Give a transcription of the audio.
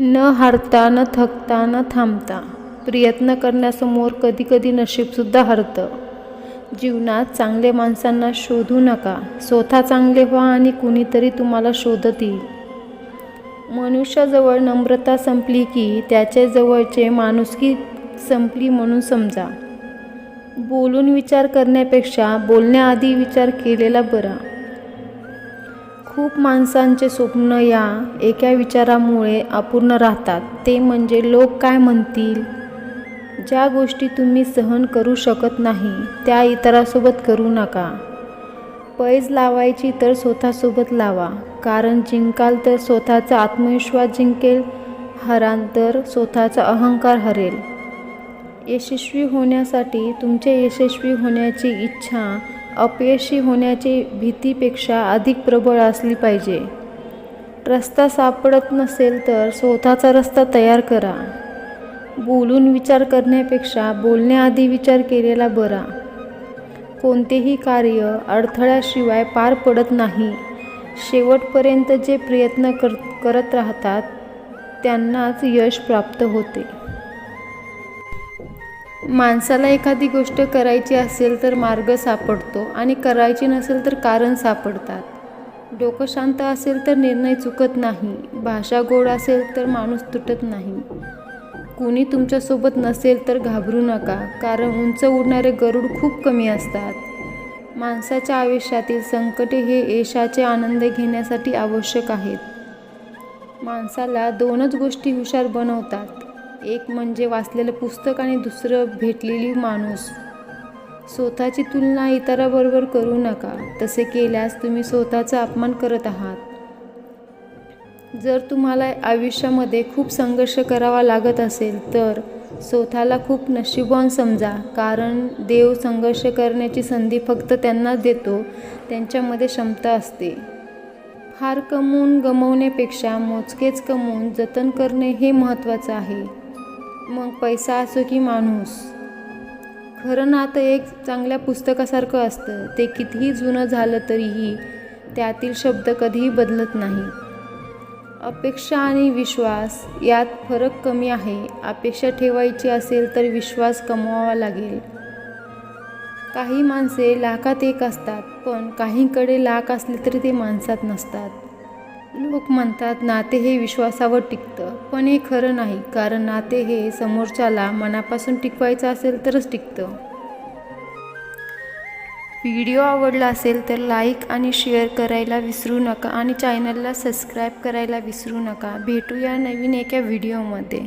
न हारता, न थकता, न थांबता प्रयत्न करण्यासमोर कधीकधी नशीबसुद्धा हरतं. जीवनात चांगल्या माणसांना शोधू नका, स्वतः चांगले व्हा आणि कुणीतरी तुम्हाला शोधत येईल. मनुष्याजवळ नम्रता संपली की त्याच्या जवळचे माणुसकी संपली म्हणून समजा. बोलून विचार करण्यापेक्षा बोलण्याआधी विचार केलेला बरा. खूप माणसांचे स्वप्न या एका विचारामुळे अपूर्ण राहतात, ते म्हणजे लोक काय म्हणतील. ज्या गोष्टी तुम्ही सहन करू शकत नाही त्या इतरांसोबत करू नका. पैज लावायची तर स्वतःसोबत लावा, कारण जिंकाल तर स्वतःचा आत्मविश्वास जिंकेल, हराल तर स्वतःचा अहंकार हरेल. यशस्वी होण्यासाठी तुमच्या यशस्वी होण्याची इच्छा अपयशी होण्याची भीतीपेक्षा अधिक प्रबळ असली पाहिजे. रस्ता सापडत नसेल तर स्वतःचा रस्ता तयार करा. बोलून विचार करण्यापेक्षा बोलण्याआधी विचार केलेला बरा. कोणतेही कार्य अडथळ्याशिवाय पार पडत नाही. शेवटपर्यंत जे प्रयत्न करत राहतात त्यांनाच यश प्राप्त होते. माणसाला एखादी गोष्ट करायची असेल तर मार्ग सापडतो आणि करायची नसेल तर कारण सापडतात. डोकं शांत असेल तर निर्णय चुकत नाही. भाषा गोड असेल तर माणूस तुटत नाही. कुणी तुमच्यासोबत नसेल तर घाबरू नका, कारण उंच उडणारे गरुड खूप कमी असतात. माणसाच्या आयुष्यातील संकटे हे यशाचे आनंद घेण्यासाठी आवश्यक आहेत. माणसाला दोनच गोष्टी हुशार बनवतात, एक म्हणजे वाचलेलं पुस्तक आणि दुसरं भेटलेली माणूस. स्वतःची तुलना इतरांबरोबर करू नका, तसे केल्यास तुम्ही स्वतःचा अपमान करत आहात. जर तुम्हाला आयुष्यामध्ये खूप संघर्ष करावा लागत असेल तर स्वतःला खूप नशीबवान समजा, कारण देव संघर्ष करण्याची संधी फक्त त्यांनाच देतो त्यांच्यामध्ये क्षमता असते. फार कमवून गमावण्यापेक्षा मोजकेच कमवून जतन करणे हे महत्त्वाचं आहे. मग पैसा असो की माणूस. खरं नातं एक चांगल्या पुस्तकासारखं असतं. ते कितीही जुनं झालं तरीही त्यातील शब्द कधीही बदलत नाही. अपेक्षा आणि विश्वास यात फरक कमी आहे. अपेक्षा ठेवायची असेल तर विश्वास कमवावा लागेल. काही माणसे लाखात एक असतात, पण काहींकडे लाख असले तरी ते माणसात नसतात. लोक म्हणतात नाते हे विश्वासावर टिकतं, पण हे खरं नाही, कारण नाते हे समोरच्याला मनापासून टिकवायचं असेल तरच टिकतं. व्हिडिओ आवडला असेल तर लाईक आणि शेअर करायला विसरू नका आणि चॅनलला सबस्क्राईब करायला विसरू नका. भेटूया नवीन एका व्हिडिओमध्ये.